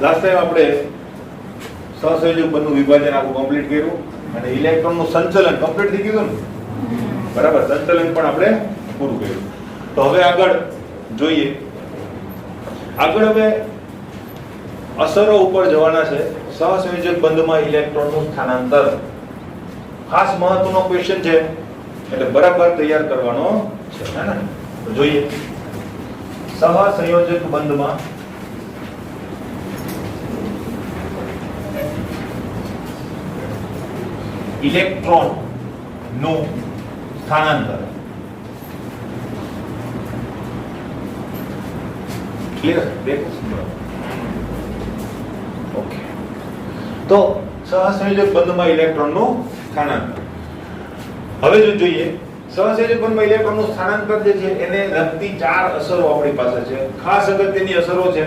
Last time આપણે સહસંયોજક બંધનું વિભાજન આખું કમ્પ્લીટ કર્યું અને ઇલેક્ટ્રોનનું સંચલન કમ્પ્લીટ થઈ ગયું ને, બરાબર? સંચલન પણ આપણે પૂરું કર્યું. તો હવે આગળ જોઈએ. આગળ હવે અસરો ઉપર જવાના છે. સહસંયોજક બંધમાં ઇલેક્ટ્રોનનું સ્થાનાંતર ખાસ મહત્વનો ક્વેશ્ચન છે, એટલે બરાબર તૈયાર કરવાનો છે, હે ને? તો જોઈએ. સહસંયોજક બંધમાં ઇલેક્ટ્રોન નું સ્થાનાંતર. ક્લિયર? ઓકે. તો સહસંયોજક બંધમાં ઇલેક્ટ્રોન નું સ્થાનાંતર. હવે જો જોઈએ સહસંયોજક બંધમાં ઇલેક્ટ્રોન નું સ્થાનાંતર જે છે એને લગતી 4 અસરો આપણી પાસે છે. ખાસ અગત્યની અસરો છે.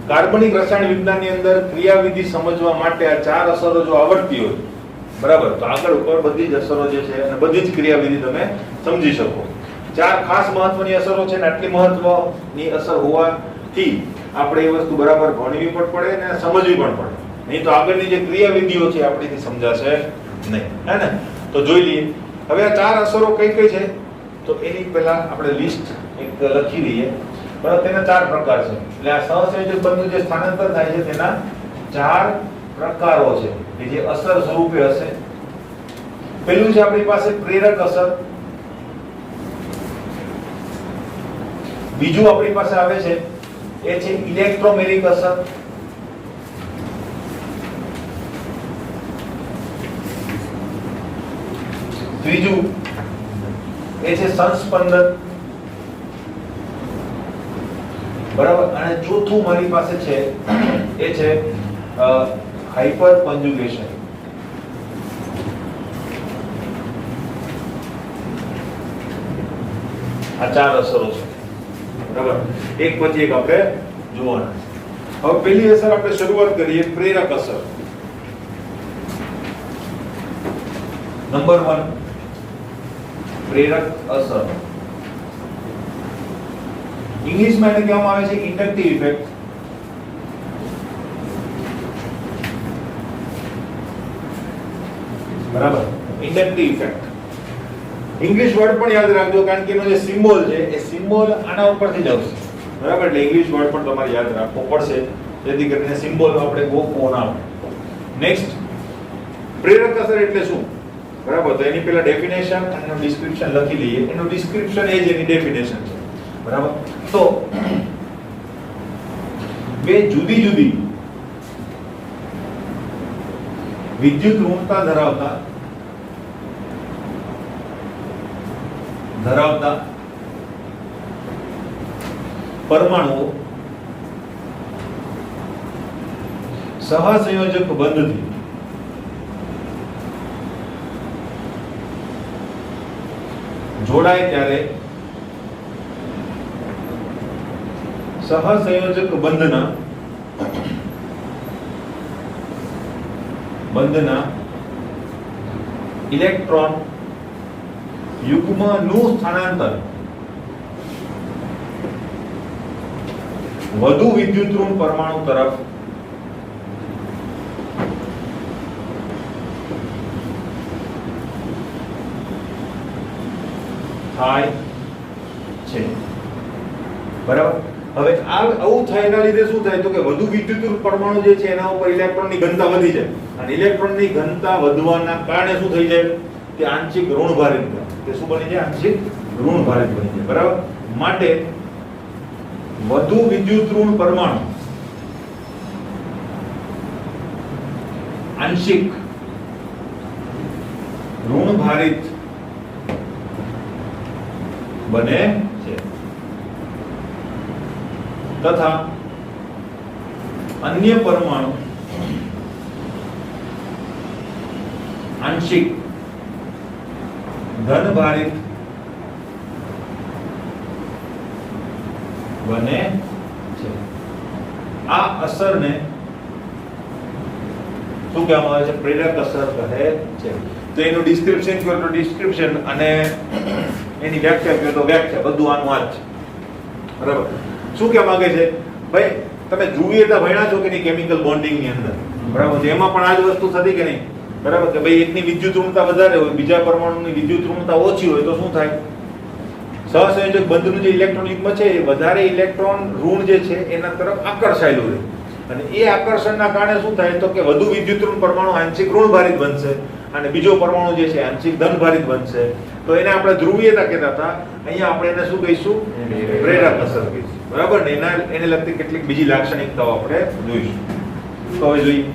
કાર્બનિક રસાયણ વિજ્ઞાનની અંદર ક્રિયાવિધિ સમજવા માટે આ 4 અસરો જો આવડતી હોય, બરાબર, તો આગળ ઉપર બધી જ અસરો જે છે અને બધી જ ક્રિયાવિધિ તમે સમજી શકો. 4 ખાસ મહત્વની અસરો છે ને આટલી મહત્વની અસર હોવાથી આપણે એ વસ્તુ બરાબર ભણવી પણ પડે અને સમજવી પણ પડે. નહીં તો આગળની જે ક્રિયાવિધિઓ છે આપણીથી સમજાશે નહીં, હે ને? તો જોઈ લઈએ. હવે આ 4 અસરો કઈ કઈ છે તો એની પહેલા આપણે લિસ્ટ એક લખી લઈએ. બરાબર, તેના 4 પ્રકાર છે. એટલે આ સહસંયોજક બંધનું જે સ્થાનાંતર થાય છે તેના 4 પ્રકારો છે કે જે અસર સ્વરૂપે હશે. પહેલું છે આપણી પાસે પ્રેરક અસર. બીજું આપણી પાસે આવે છે એ છે ઇલેક્ટ્રોમેરિક અસર. ત્રીજું એ છે સંસ્પંદન, બરાબર, અને ચોથું મારી પાસે છે એ છે હાઇપર કોન્જુગેશન. આ 4 અસરો છે, બરાબર. એક પછી એક આપણે જોવાના. હવે પહેલી અસર આપણે શરૂઆત કરીએ, પ્રેરક અસર. નંબર 1 પ્રેરક અસર. ઇંગ્લિશમાં એને કહેવામાં આવે છે ઇન્ડક્ટિવ ઇફેક્ટ. બરાબર, ઇન્ડક્ટિવ ઇફેક્ટ. ઇંગ્લિશ વર્ડ પણ યાદ રાખજો કારણ કે એનો જે સિમ્બોલ છે એ સિમ્બોલ આના ઉપરથી જ આવશે, બરાબર. એટલે ઇંગ્લિશ વર્ડ પણ તમારે યાદ રાખવો પડશે જેથી કરીને સિમ્બોલ આપણે ગોખવો ના આવે. નેક્સ્ટ, પ્રેરક અસર એટલે શું? બરાબર, તો એની પહેલા ડેફિનેશન અને એનું ડિસ્ક્રિપ્શન લખી લઈએ. એનું ડિસ્ક્રિપ્શન એ જ એની ડેફિનેશન છે, બરાબર. તો બે જુદી જુદી વિદ્યુત ઋણતા ધરાવતા પરમાણુઓ સહસંયોજક બંધથી જોડાય ત્યારે સહસંયોજક બંધના ઇલેક્ટ્રોન યુગ્મનું સ્થાનાંતર વધુ વિદ્યુત ઋણ પરમાણુ તરફ થાય છે, બરાબર. હવે આવું થાય એના લીધે શું થાય તો કે વધુ વિદ્યુત ઋણ પરમાણુ જે છે એના ઉપર ઇલેક્ટ્રોનની ઘનતા વધી જાય અને ઇલેક્ટ્રોનની ઘનતા વધવાના કારણે શું થઈ જાય કે આંશિક ઋણભારિત બને. કે શું બની જાય? આંશિક ઋણભારિત બની જાય, બરાબર. માટે વધુ વિદ્યુત ઋણ પરમાણુ આંશિક ઋણભારિત બને છે તથા અન્ય પરમાણુ આંશિક ધનભારિત બને છે. આ અસરને શું કહેવામાં આવે છે? પ્રેરક અસર કહે છે. તો એનું ડિસ્ક્રિપ્શન કહો તો ડિસ્ક્રિપ્શન અને એની વ્યાખ્યા કહો તો વ્યાખ્યા, બધું આનું આ જ છે, બરાબર. શું કહેવા માંગે છે? ભાઈ તમે ધ્રુવીયતા ભણ્યા છો કે નહીં કેમિકલ બોન્ડિંગ ની અંદર, બરાબર? એમાં પણ આ જ વસ્તુ થતી કે નહીં, બરાબર? કે ભાઈ એકની વિદ્યુત ઋણતા વધારે હોય, બીજા પરમાણુની વિદ્યુત ઋણતા ઓછી હોય તો શું થાય? સહસંયોજક બંધનું જે ઇલેક્ટ્રોન યુગ્મ છે એ વધારે ઇલેક્ટ્રોન ઋણ જે છે એના તરફ આકર્ષાયેલું રહે, અને એ આકર્ષણના કારણે શું થાય તો કે વધુ વિદ્યુત ઋણ પરમાણુ આંશિક ઋણભારિત બનશે અને બીજો પરમાણુ જે છે આંશિક ધનભારિત બનશે. તો એને આપણે ધ્રુવીયતા કહેતા હતા, અહીંયા આપણે એને શું કહીશું? પ્રેરક અસર કહીશું, બરાબર ને? એને લગતી કેટલીક બીજી લાક્ષણિકતાઓ આપણે જોઈશું. તો હવે જોઈએ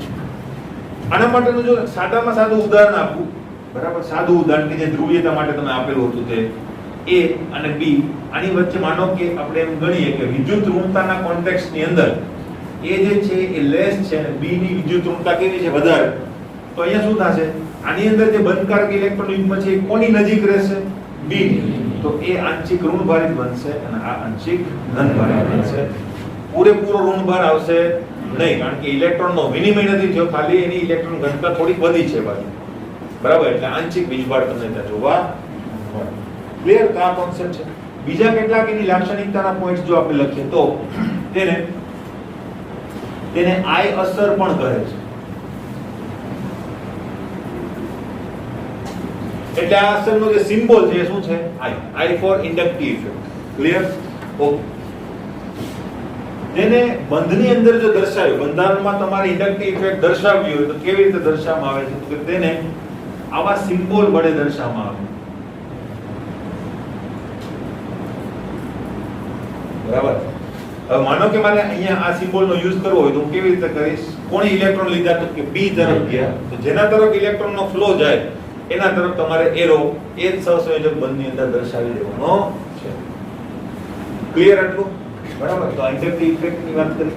આના માટેનું જો સાદામાં સાદું ઉદાહરણ આપું, બરાબર? સાદું ઉદાહરણ કે જે ધ્રુવીયતા માટે તમે આપેલું હતું તે A અને B, આની વચ્ચે માનો કે આપણે એમ ગણીએ કે વિદ્યુત ઋણતાના કોન્ટેક્સ્ટની અંદર A જે છે એ લેસ છે અને B ની વિદ્યુત ઋણતા કેવી છે? વધારે. તો અહીંયા શું થશે? આની અંદર જે બંધકારક ઇલેક્ટ્રોન યુગ્મ છે એ કોની નજીક રહેશે? B ની. તો એ આંશિક ઋણભારિત બનશે અને આ આંશિક ધનભારિત બનશે. પૂરેપૂરો ઋણભાર આવશે નહીં, કારણ કે ઇલેક્ટ્રોનનો વિનિમય નથી થયો, ખાલી એની ઇલેક્ટ્રોન ઘનતા થોડીક વધી છે બાજુ, બરાબર? એટલે આંશિક વીજભાર તમને ત્યાં જોવા મળે. ક્લિયર? તો આ કોન્સેપ્ટ છે. બીજા કેટલાક એની લાક્ષણિકતાના પોઈન્ટ્સ જો આપણે લખીએ તો તેને આઈ અસર પણ કહે છે. એટલે આ અસરનો જે સિમ્બોલ છે એ શું છે? I for inductive effect. Clear? Okay. તેને બંધની અંદર જો દર્શાવ્યું, બંધારણમાં તમારે ઇન્ડક્ટિવ ઇફેક્ટ દર્શાવવી હોય તો કેવી રીતે દર્શાવવામાં આવે છે? તો કે તેને આવા સિમ્બોલ વડે દર્શાવવામાં આવે, બરાબર? હવે માનો કે મારે અહીંયા આ સિમ્બોલનો યુઝ કરવો હોય તો હું કેવી રીતે કરીશ? કોણે ઇલેક્ટ્રોન લીધા? તો કે B તરફ ગયા, તો જેના તરફ ઇલેક્ટ્રોનનો ફ્લો જાય એના તરફ તમારે એરો એ જ સહસંયોજક બંધની અંદર દર્શાવી દેવાનો છે. ક્લિયર આટલું? બરાબર? તો ઇન્ડક્ટિવ ઇફેક્ટ ની વાત કરી.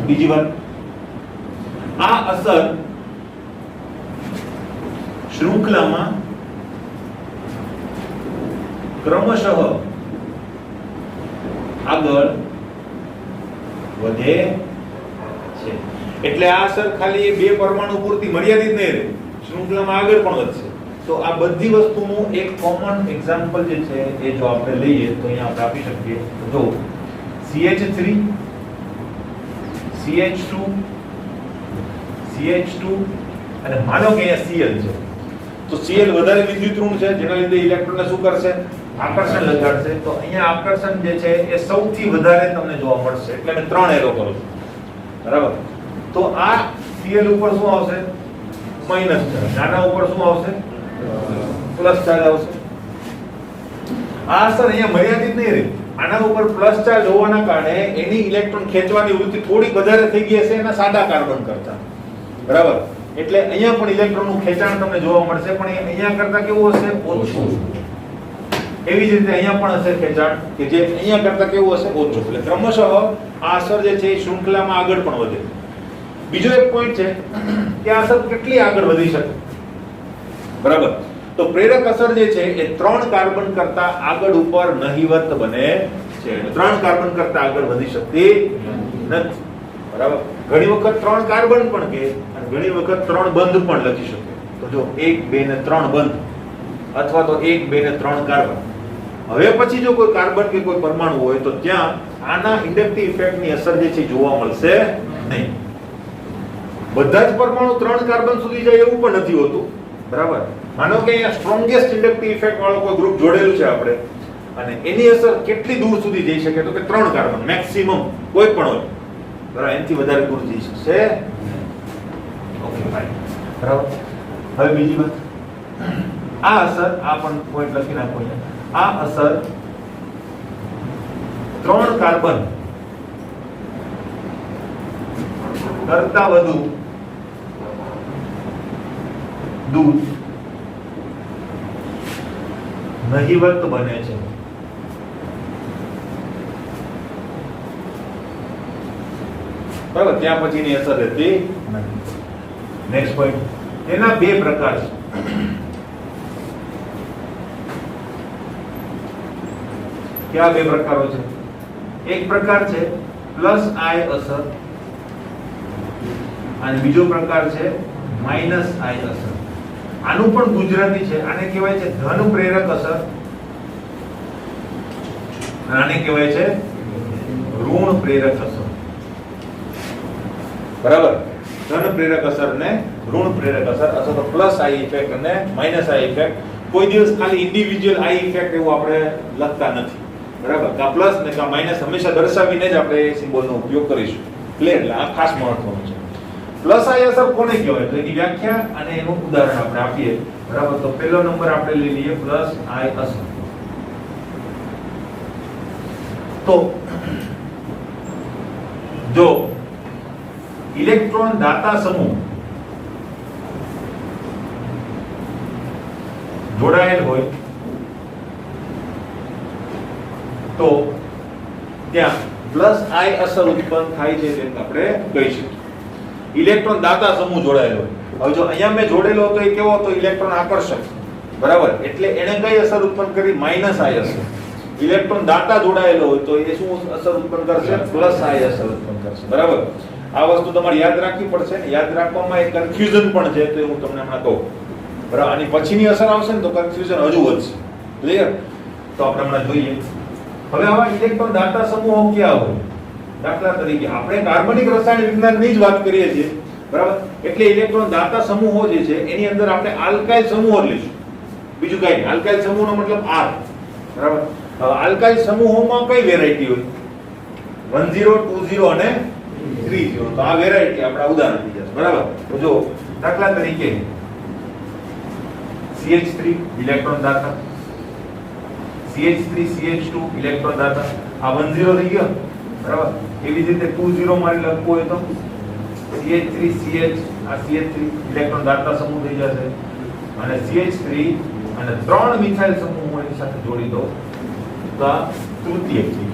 બીજી વાત, આ અસર શૃંખલામાં ક્રમશઃ આગળ વધે છે. એટલે આ અસર ખાલી બે પરમાણુ પૂરતી મર્યાદિત નહીં રહે, શૃંખલામાં આગળ પણ વધશે. તો આ બધી વસ્તુનું એક કોમન એક્ઝામ્પલ જે છે એ જો આપણે લઈએ તો અહીંયા આપણે આપી શકીએ. જો CH3 CH2 CH2 અને માનો કે અહીંયા Cl છે, તો Cl વધારે વિદ્યુત ઋણ છે જેના લીધે ઇલેક્ટ્રોનને શું કરશે? આકર્ષણ લગાડશે. તો અહીંયા આકર્ષણ જે છે એ સૌથી વધારે તમને જોવા મળશે, એટલે મેં 3 એરો કરું છું, બરાબર? તો આ Cl ઉપર શું આવશે? Minus charge. આના ઉપર શું આવશે? પ્લસ ચાર્જ આવશે. આ અસર અહીંયા મર્યાદિત નહીં રહે, આના ઉપર પ્લસ ચાર્જ હોવાના કારણે એની ઇલેક્ટ્રોન ખેંચવાની વૃત્તિ થોડી વધારે થઈ ગઈ હશે એના સાદા કાર્બન કરતા, બરાબર? એટલે અહીંયા પણ ઇલેક્ટ્રોનનું ખેંચાણ તમને જોવા મળશે, પણ અહીંયા કરતા કેવું હશે? ઓછું. એવી જ રીતે અહીંયા પણ હશે ખેંચાણ કે જે અહીંયા કરતા કેવું હશે? ઓછું. એટલે ક્રમશઃ આ અસર જે છે એ શૃંખલામાં આગળ પણ વધે. બીજો એક પોઈન્ટ છે કે આ અસર કેટલી આગળ વધી શકે, બરાબર? તો પ્રેરક અસર જે છે એ 3 કાર્બન કરતા આગળ ઉપર નહિવત બને છે. 3 કાર્બન કરતા આગળ વધી શકતી નથી, બરાબર? ઘણી વખત 3 કાર્બન પણ કે અને ઘણી વખત 3 બંધ પણ લખી શકે. તો જો 1 2 ને 3 બંધ, અથવા તો 1 2 ને 3 કાર્બન. હવે પછી જો કોઈ કાર્બન કે કોઈ પરમાણુ હોય તો ત્યાં આના ઇન્ડક્ટિવ ઇફેક્ટની અસર જે છે જોવા મળશે નહીં. બધા જ પરમાણુ 3 કાર્બન સુધી જાય એવું પણ નથી હોતું, બરાબર? માનો કે અહીંયા સ્ટ્રોંગેસ્ટ ઇન્ડક્ટિવ ઇફેક્ટ વાળો કોઈ ગ્રુપ જોડેલું છે આપણે, અને એની અસર કેટલી દૂર સુધી જઈ શકે? તો કે 3 કાર્બન મેક્સિમમ, કોઈ પણ હોય, બરાબર? એનાથી વધારે દૂર જઈ શકશે. ઓકે ફાઇન, બરાબર? હવે બીજી વાત, આ અસર, આ પણ પોઈન્ટ લખી નાખો. આ અસર 3 કાર્બન કરતા વધુ દૂર નહિવત બને છે. બરાબર? ત્યાં પછીની અસર રહેતી નથી. નેક્સ્ટ પોઈન્ટ, એના 2 પ્રકાર છે. કયા 2 પ્રકારો છે? એક પ્રકાર છે પ્લસ આઈ અસર અને બીજો પ્રકાર છે માઈનસ આઈ અસર. આનું પણ ગુજરાતી છે, આને કહેવાય છે ધન પ્રેરક અસર, આને કહેવાય છે ઋણ પ્રેરક અસર. બરાબર. ધન પ્રેરક અસર ને ઋણ પ્રેરક અસર અથવા તો પ્લસ આઈ ઇફેક્ટ અને માઈનસ આઈ ઇફેક્ટ. કોઈ દિવસ ખાલી ઇન્ડિવિડ્યુઅલ આઈ ઇફેક્ટ એવું આપણે લખતા નથી. બરાબર. કા પ્લસ ને કા માઈનસ હંમેશા દર્શાવીને જ આપણે એ સિમ્બોલનો ઉપયોગ કરીશું. ક્લિયર? એટલે આ ખાસ મહત્વનું છે. પ્લસ આઈ અસર કોને કહેવાય? તો એની વ્યાખ્યા અને એનું ઉદાહરણ આપણે આપીએ. બરાબર. તો પહેલો નંબર આપણે લઈ લઈએ પ્લસ આઈ અસર. તો જો ઇલેક્ટ્રોન દાતા સમૂહ જોડાયેલ હોય તો ત્યાં પ્લસ આઈ અસર ઉત્પન્ન થાય છે તેમ આપણે કહી શકીએ. ઇલેક્ટ્રોન દાતા સમૂહ જોડાયેલો હોય. હવે જો અહીંયા મેં જોડેલો હતો એ કેવો હતો? ઇલેક્ટ્રોન આકર્ષક. બરાબર. એટલે એને કઈ અસર ઉત્પન્ન કરી? માઈનસ આઈ અસર. ઇલેક્ટ્રોન દાતા જોડાયેલો હોય તો એ શું અસર ઉત્પન્ન કરશે? પ્લસ આઈ અસર ઉત્પન્ન કરશે. બરાબર. આ વસ્તુ તમારે યાદ રાખવી પડશે. યાદ રાખવામાં એક કન્ફ્યુઝન પણ છે તો હું તમને હમણાં કહું. બરાબર. આની પછીની અસર આવશે ને તો કન્ફ્યુઝન હજુ વધશે. ક્લિયર? તો આપણે હમણાં જોઈએ. હવે આવા ઇલેક્ટ્રોન દાતા સમૂહો ક્યાં હોય? દાખલા તરીકે આપણે કાર્બનિક રસાયણ વિજ્ઞાનની જ વાત કરીએ છીએ. બરાબર. એટલે ઇલેક્ટ્રોન દાતા સમૂહો જે છે એની અંદર આપણે આલ્કાઇલ સમૂહો લઈશું. બીજું કઈ નહીં. આલ્કાઇલ સમૂહનો મતલબ R. બરાબર. આલ્કાઇલ સમૂહોમાં કઈ વેરાયટી હોય? 10 20 અને 30. તો આ વેરાયટી આપણા ઉદાહરણ થઈ જશે. બરાબર. તો જો દાખલા તરીકે CH3 ઇલેક્ટ્રોન દાતા, CH3 CH2 ઇલેક્ટ્રોન દાતા. આ 10 થઈ ગયો. બરાબર. એવી જ રીતે 20 મારે લખવું હોય તો CH3 CH આ CH3 ઇલેક્ટ્રોન દાતા સમૂહ થઈ જશે અને CH3 અને 3 મિથાઇલ સમૂહ એની સાથે જોડી દો તો આ તૃતીયક થઈ ગયું.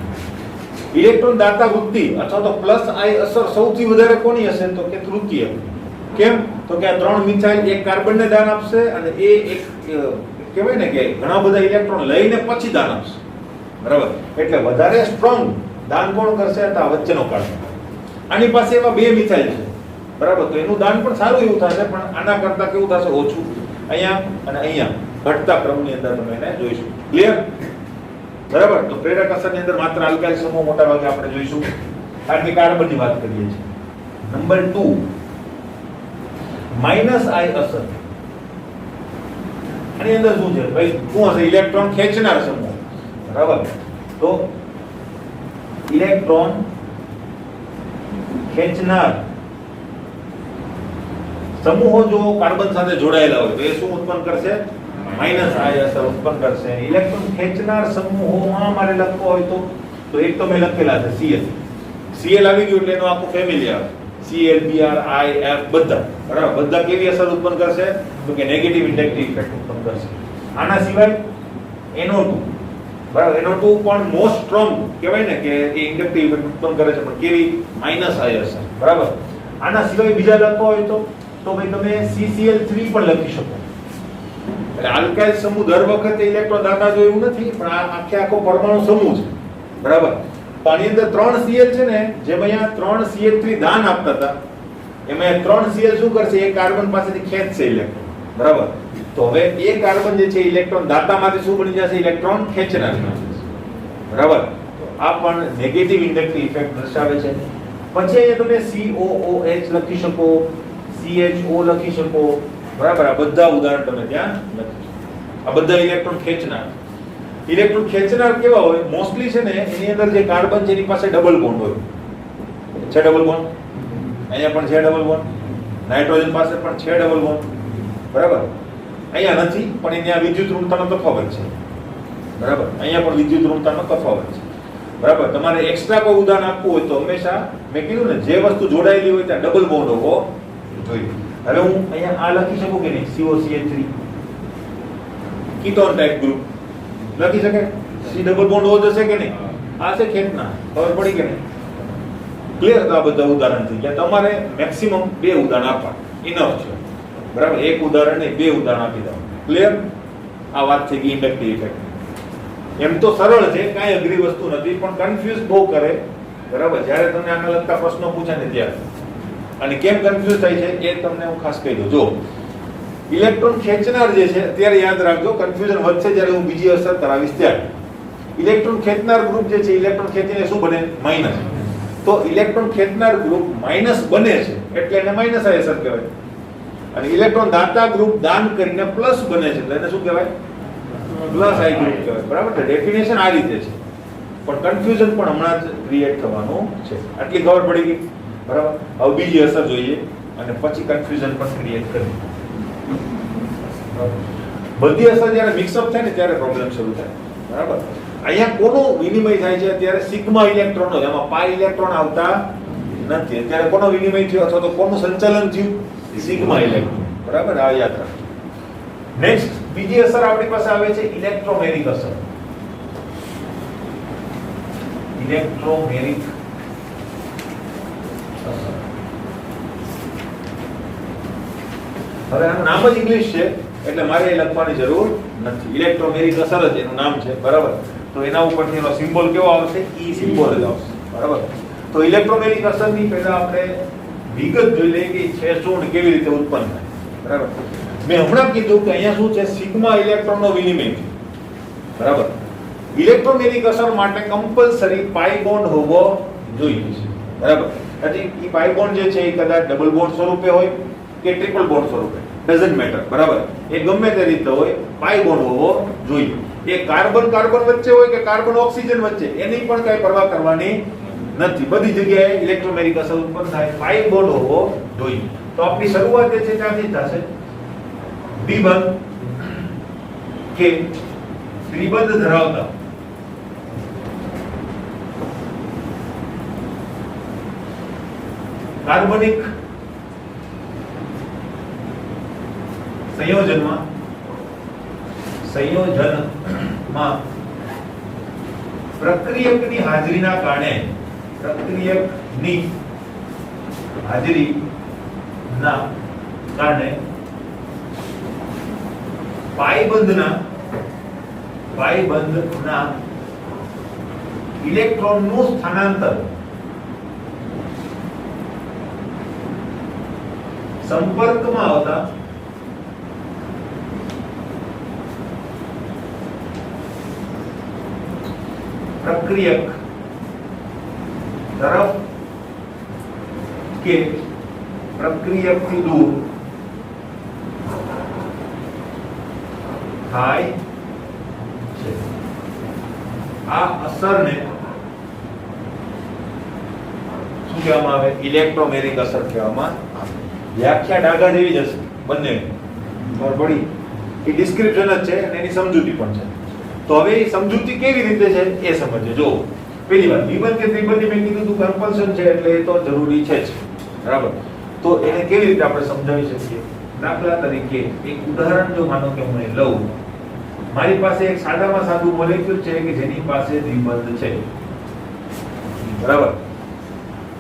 ઇલેક્ટ્રોન દાતા વૃત્તિ અથવા તો પ્લસ આઈ અસર સૌથી વધારે કોની હશે? તો કે તૃતીયક. કેમ? તો કે આ 3 મિથાઇલ એક કાર્બનને દાન આપશે અને એ એક કહેવાય ને કે ઘણા બધા ઇલેક્ટ્રોન લઈને પછી દાન આપશે. બરાબર. એટલે વધારે સ્ટ્રોંગ દાન કોણ કરશે? તો આ વચ્ચેનો કાર્બન. આની પાસે એવા 2 મિથાઇલ છે. બરાબર. તો એનું દાન પણ સારું એવું થશે પણ આના કરતા કેવું થશે? ઓછું. અહીંયા અને અહીંયા ઘટતા ક્રમની અંદર તમે એને જોઈશું. ક્લિયર? બરાબર. તો પ્રેરક અસરની અંદર માત્ર આલ્કાઇલ સમૂહ મોટા ભાગે આપણે જોઈશું કારણ કે કાર્બનની વાત કરીએ છીએ. નંબર 2 માઈનસ આઈ અસર. આની અંદર શું છે ભાઈ? શું હશે? ઇલેક્ટ્રોન ખેંચનાર સમૂહ. બરાબર. તો ઇલેક્ટ્રોન ખેંચનાર સમૂહો જો કાર્બન સાથે જોડાયેલા હોય તો એ શું ઉત્પન્ન કરશે? માઈનસ આઈ અસર ઉત્પન્ન કરશે. ઇલેક્ટ્રોન ખેંચનાર સમૂહોમાં મારે લખવો હોય તો એક તો મેં લખેલા છે Cl આવી ગયું એટલે એનું આખું ફેમિલી આવે. Cl Br I F બધા. બરાબર. બધા કેવી અસર ઉત્પન્ન કરશે? તો કે નેગેટિવ ઇન્ડક્ટિવ ઇફેક્ટ ઉત્પન્ન કરશે. આના સિવાય NO2. બરાબર. NO2 પણ મોસ્ટ સ્ટ્રોંગ કહેવાય ને કે એ ઇન્ડક્ટિવ ઇફેક્ટ ઉત્પન્ન કરે છે પણ કેવી? માઈનસ આઈ અસર. બરાબર. આના સિવાય બીજા લખવા હોય તો ભાઈ તમે CCl3 પણ લખી શકો. એટલે આલ્કાઇલ સમૂહ દર વખતે ઇલેક્ટ્રોન દાતા જો એવું નથી પણ આ આખો પરમાણુ સમૂહ છે. બરાબર. તો આની અંદર 3 Cl છે ને જેમ અહીંયા 3 CH3 દાન આપતા હતા એમાં 3 Cl શું કરશે? એક કાર્બન પાસેથી ખેંચશે ઇલેક્ટ્રોન. બરાબર. તો હવે એ કાર્બન જે છે ઇલેક્ટ્રોન દાતામાંથી શું બની જશે? ઇલેક્ટ્રોન ખેંચનાર. બરાબર. આ પણ નેગેટિવ ઇન્ડક્ટિવ ઇફેક્ટ દર્શાવે છે. પછી અહીંયા તમે COOH લખી શકો, CHO લખી શકો. બરાબર. આ બધા ઉદાહરણ તમે ત્યાં લખી શકો. આ બધા ઇલેક્ટ્રોન ખેંચનાર. ઇલેક્ટ્રોન ખેંચનાર કેવા હોય? મોસ્ટલી છે ને એની અંદર જે કાર્બન છે એની પાસે ડબલ બોન્ડ હોય. છે ડબલ બોન્ડ? અહીંયા પણ છે ડબલ બોન્ડ. નાઇટ્રોજન પાસે પણ છે ડબલ બોન્ડ. બરાબર. અહીંયા નથી પણ એની આ વિદ્યુત ઋણતાનો તફાવત છે. બરાબર. અહીંયા પણ વિદ્યુત ઋણતાનો તફાવત છે. બરાબર. તમારે એક્સ્ટ્રા કોઈ ઉદાહરણ આપવું હોય તો હંમેશા મેં કીધું ને જે વસ્તુ જોડાયેલી હોય ત્યાં ડબલ બોન્ડ હોવો જોઈએ. હવે હું અહીંયા આ લખી શકું કે નહીં? COCH3 કીટોન ટાઇપ ગ્રુપ લખી શકે? C ડબલ બોન્ડ હોવો જશે કે નહીં? આ છે ખેંચના. ખબર પડી કે નહીં? ક્લિયર? તો આ બધા ઉદાહરણ થઈ ગયા. તમારે મેક્સિમમ 2 ઉદાહરણ આપવા ઇનફ છે. બરાબર. એક ઉદાહરણ નહીં 2 ઉદાહરણ આપી દો. ક્લિયર? આ વાત થઈ ગઈ ઇન્ડક્ટિવ ઇફેક્ટ. એમ તો સરળ છે, કાંઈ અઘરી વસ્તુ નથી પણ કન્ફ્યુઝ બહુ કરે. બરાબર. જ્યારે તમને આના લગતા પ્રશ્નો પૂછાય ને ત્યારે અને કેમ કન્ફ્યુઝ થાય છે એ તમને હું ખાસ કહી દઉં. જો ઇલેક્ટ્રોન ખેંચનાર જે છે અત્યારે યાદ રાખજો, કન્ફ્યુઝન વધશે જ્યારે હું બીજી અસર કરાવીશ ત્યારે. ઇલેક્ટ્રોન ખેંચનાર ગ્રુપ જે છે ઇલેક્ટ્રોન ખેંચીને શું બને? માઈનસ. તો ઇલેક્ટ્રોન ખેંચનાર ગ્રુપ માઇનસ બને છે એટલે એને માઇનસ આયસર કહેવાય, અને ઇલેક્ટ્રોન દાતા ગ્રુપ દાન કરીને પ્લસ બને છે એટલે એને શું કહેવાય? પ્લસ આઈ ગ્રુપ કહેવાય. બરાબર છે. ડેફિનેશન આ રીતે છે, પણ કન્ફ્યુઝન પણ હમણાં જ ક્રિએટ થવાનું છે. આટલી ખબર પડી ગઈ? બરાબર. હવે બીજી અસર જોઈએ અને પછી કન્ફ્યુઝન પણ ક્રિએટ કરીએ. બધી અસર જ્યારે મિક્સઅપ થાય ને ત્યારે પ્રોબ્લેમ શરૂ થાય. બરાબર. અહીંયા કોનો વિનિમય થાય છે? અત્યારે સિગ્મા ઇલેક્ટ્રોનનો, એમાં પાઈ ઇલેક્ટ્રોન આવતા નથી. અત્યારે કોનો વિનિમય થયો અથવા તો કોનું સંચાલન થયું? Sigma electron. બરાબર. આ યાદ રાખો. નેક્સ્ટ બીજી અસર આપણી પાસે આવે છે ઇલેક્ટ્રોમેરિક અસર. ઇલેક્ટ્રોમેરિક અસર. હવે આનું નામ જ ઇંગ્લિશ છે એટલે મારે એ લખવાની જરૂર નથી. ઇલેક્ટ્રોમેરિક અસર જ એનું નામ છે. બરાબર. તો એના ઉપરથી એનો સિમ્બોલ કેવો આવશે? ઈ સિમ્બોલ જ આવશે. બરાબર. તો ઇલેક્ટ્રોમેરિક અસરની પહેલા આપણે વિગત જોઈ લઈએ કે છે શું ને કેવી રીતે ઉત્પન્ન થાય. બરાબર. મેં હમણાં કીધું કે અહીંયા શું છે? સિગ્મા ઇલેક્ટ્રોનનો વિનિમય. બરાબર. ઇલેક્ટ્રોમેરિક અસર માટે કમ્પલસરી પાઈ બોન્ડ હોવો જોઈએ છે. બરાબર. હજી ઈ પાઈ બોન્ડ જે છે એ કદાચ ડબલ બોન્ડ સ્વરૂપે હોય કે ટ્રિપલ બોન્ડ સ્વરૂપે, ડઝન્ટ મેટર. બરાબર. એ ગમે તે રીતે હોય, પાઈ બોન્ડ હોવો જોઈએ. એ કાર્બન કાર્બન વચ્ચે હોય કે કાર્બન ઓક્સિજન વચ્ચે, એની પણ કઈ પરવા કરવાની નથી. બધી જગ્યાએ ઇલેક્ટ્રોમેરિક અસર ઉત્પન્ન થાય, પાઈ બોન્ડ હોવો જોઈએ. તો આપણી શરૂઆત જે છે ત્યાંથી થશે. દ્વિબંધ કે ત્રિબંધ ધરાવતા કાર્બનિક સંયોજનમાં પ્રક્રિયકની હાજરીના કારણે પાઈબંધના ઇલેક્ટ્રોનનું સ્થાનાંતર સંપર્કમાં આવતા પ્રક્રિયક તરફ કે પ્રક્રિયકથી દૂર થાય છે. આ અસરને શું કહેવામાં આવે? ઇલેક્ટ્રોમેરિક અસર કહેવામાં આવે. વ્યાખ્યા ડાઘા જેવી જ હશે બંને. ખબર પડી? એ ડિસ્ક્રિપ્શન જ છે અને એની સમજૂતી પણ છે. તો હવે એ સમજૂતી કેવી રીતે છે એ સમજે. જો પહેલી વાત, દ્વિબંધ કે ત્રિબંધી મેં કીધું તું કમ્પલ્શન છે એટલે એ તો જરૂરી છે જ. બરાબર. તો એને કેવી રીતે આપણે સમજાવી શકીએ? દાખલા તરીકે એક ઉદાહરણ જો માનો કે હું લઉં, મારી પાસે એક સાદામાં સાદું મોલેક્યુલ છે કે જેની પાસે દ્વિબંધ છે. બરાબર.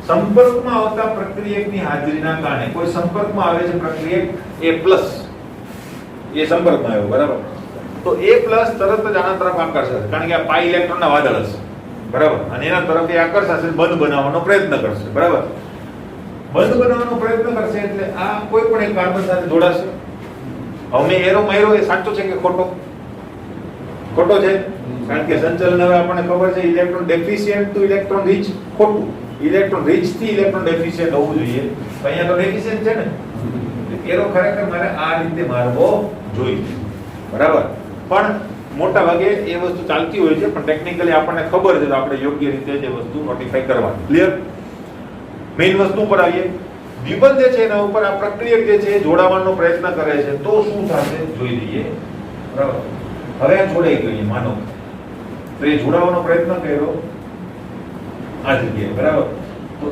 સંપર્કમાં આવતા પ્રક્રિયકની હાજરીના કારણે, કોઈ સંપર્કમાં આવે છે પ્રક્રિયક A+, એ સંપર્કમાં આવ્યો. બરાબર. તો A+ તરત જ આના તરફ આકર્ષાશે કારણ કે આ પાઈ ઇલેક્ટ્રોનના વાદળ હશે. બરાબર. અને એના તરફ એ આકર્ષાશે, બંધ બનાવવાનો પ્રયત્ન કરશે. બરાબર. બંધ બનાવવાનો પ્રયત્ન કરશે એટલે આ કોઈ પણ એક કાર્બન સાથે જોડાશે. હવે મેં એરો માર્યો, એ સાચો છે કે ખોટો? ખોટો છે. કારણ કે સંચલન હવે આપણને ખબર છે electron deficient to electron rich, ખોટું. ઇલેક્ટ્રોન રીચ થી ઇલેક્ટ્રોન ડેફિશિયન્ટ હોવું જોઈએ. અહીંયા તો ડેફિશિયન્ટ છે ને, એરો ખરેખર મારે આ રીતે મારવો જોઈએ. બરાબર. પણ મોટા ભાગે એ વસ્તુ ચાલતી હોય છે, પણ ટેકનિકલી આપણને ખબર છે તો આપણે યોગ્ય રીતે જે વસ્તુ નોટિફાઈ કરવાની. ક્લિયર? મેઇન વસ્તુ પર આવીએ. દ્વિબંધ જે છે એના ઉપર આ પ્રક્રિયક જે છે એ જોડાવાનો પ્રયત્ન કરે છે તો શું થશે જોઈ લઈએ. બરાબર. હવે આ જોડાઈ ગઈ માનો તો એ જોડાવાનો પ્રયત્ન કર્યો આ જગ્યાએ. બરાબર. તો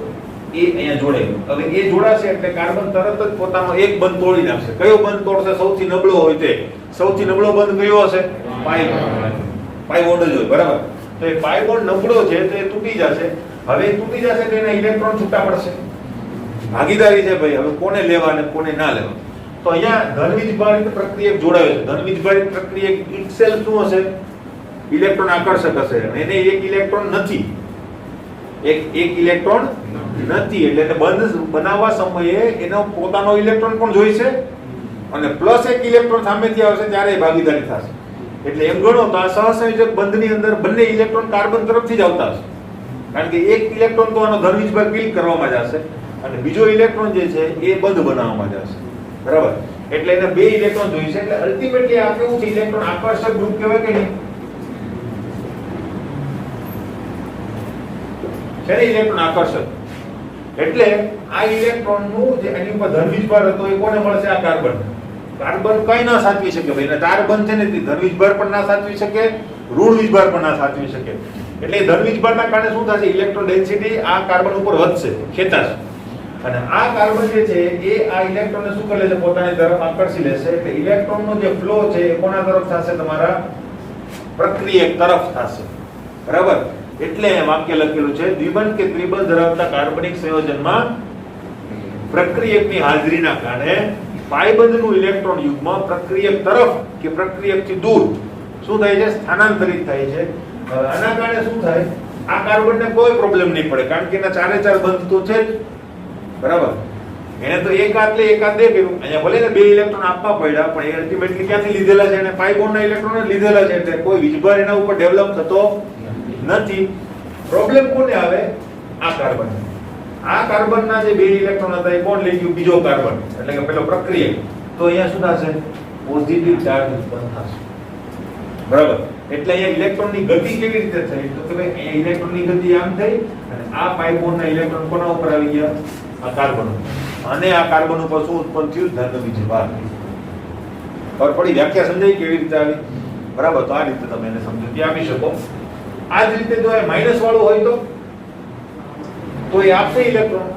એ અહીંયા જોડાઈ ગયો. હવે એ જોડાશે એટલે કાર્બન તરત જ પોતાનો એક બંધ તોડી નાખશે. કયો બંધ તોડશે? સૌથી નબળો હોય તે. સૌથી નબળો બંધ કયો હશે? પાઈ બોન્ડ જ હોય. બરાબર. તો એ પાઈ બોન્ડ નબળો છે તો એ તૂટી જશે. હવે તૂટી જશે તો એના ઇલેક્ટ્રોન છૂટા પડશે. ભાગીદારી છે ભાઈ, હવે કોને લેવા અને કોને ના લેવા. તો અહીંયા ધનવીજભારિત પ્રક્રિયક જોડાયો છે. ધનવીજભારિત પ્રક્રિયક ઇટસેલ્ફ શું હશે? ઇલેક્ટ્રોન આકર્ષક હશે અને એને એક ઇલેક્ટ્રોન નથી. એક ઇલેક્ટ્રોન નથી એટલે એને બંધ બનાવવા સમયે એનો પોતાનો ઇલેક્ટ્રોન પણ જોઈશે અને પ્લસ એક ઇલેક્ટ્રોન સામેથી આવશે ત્યારે એ ભાગીદારી થશે. એટલે એમ ગણો તો આ સહસંયોજક બંધની અંદર બંને ઇલેક્ટ્રોન કાર્બન તરફથી જ આવતા હશે. કારણ કે એક ઇલેક્ટ્રોન તો આનો ધન વીજભાર ક્લિક કરવામાં જશે અને બીજો ઇલેક્ટ્રોન જે છે એ બંધ બનાવવામાં જશે, બરાબર? એટલે એને બે ઇલેક્ટ્રોન જોઈશે. એટલે અલ્ટિમેટલી આ કેવું છે, ઇલેક્ટ્રોન આકર્ષક ગ્રુપ કહેવાય કે નહીં? છે ને ઇલેક્ટ્રોન આકર્ષક. એટલે આ ઇલેક્ટ્રોન નું જે એની ઉપર ધન વીજભાર હતો એ કોને મળશે? આ કાર્બન. કાર્બન કઈ ના સાચવી શકે ભાઈ, અને કાર્બન છે ને ધન વીજભાર પણ ના સાચવી શકે, ઋણ વીજભાર પણ ના સાચવી શકે. એટલે ધન વીજભારના કારણે શું થશે? ઇલેક્ટ્રોન ડેન્સિટી આ કાર્બન ઉપર વધશે, ખેંચાશે. અને આ કાર્બન જે છે એ આ ઇલેક્ટ્રોનને શું કરી લેશે? પોતાની તરફ આકર્ષી લેશે. એટલે ઇલેક્ટ્રોનનો જે ફ્લો છે એ કોના તરફ થશે? તમારા પ્રક્રિયક તરફ થશે, બરાબર? એટલે અહીં વાક્ય લખેલું છે, દ્વિબંધ કે ત્રિબંધ ધરાવતા કાર્બનિક સંયોજનમાં પ્રક્રિયકની હાજરીના કારણે પાયબંધનું ઇલેક્ટ્રોન યુગ્મ પ્રક્રિયક તરફ કે પ્રક્રિયકથી દૂર શું થાય છે? સ્થાનાંતરિત થાય છે. આના કારણે શું થાય? આ કાર્બનને કોઈ પ્રોબ્લેમ નહીં પડે, કારણ કે એના ચારે ચાર બંધ તો છે જ, બરાબર? એને તો એક હાથ લે એક હાથ દે કર્યું. અહીંયા ભલે ને બે ઇલેક્ટ્રોન આપવા પડ્યા, પણ એ અલ્ટિમેટલી ક્યાંથી લીધેલા છે? એને પાઈ બોન્ડના ઇલેક્ટ્રોન લીધેલા છે. એટલે કોઈ વીજભાર એના ઉપર ડેવલપ થતો નથી. પ્રોબ્લેમ કોને આવે? આ કાર્બન. આ કાર્બનના જે બે ઇલેક્ટ્રોન હતા એ કોણ લઈ ગયું? બીજો કાર્બન, એટલે કે પેલો પ્રક્રિયક. તો અહીંયા શું થશે? પોઝિટિવ ચાર્જ ઉત્પન્ન થશે, બરાબર? એટલે અહીંયા ઇલેક્ટ્રોનની ગતિ કેવી રીતે થઈ? તો કે ભાઈ અહીંયા ઇલેક્ટ્રોનની ગતિ આમ થઈ અને આ પાઈ બોન્ડના ઇલેક્ટ્રોન કોના ઉપર આવી ગયા? આ કાર્બન. અને આ કાર્બન ઉપર શું ઉત્પન્ન થયું? ધન વીજભાર. ખબર પડી? વ્યાખ્યા સમજાઈ કેવી રીતે આવી? બરાબર? તો આ રીતે તમે એને સમજૂતી આપી શકો. આ જ રીતે જો એ માઈનસ વાળું હોય તો એ આપશે ઇલેક્ટ્રોન,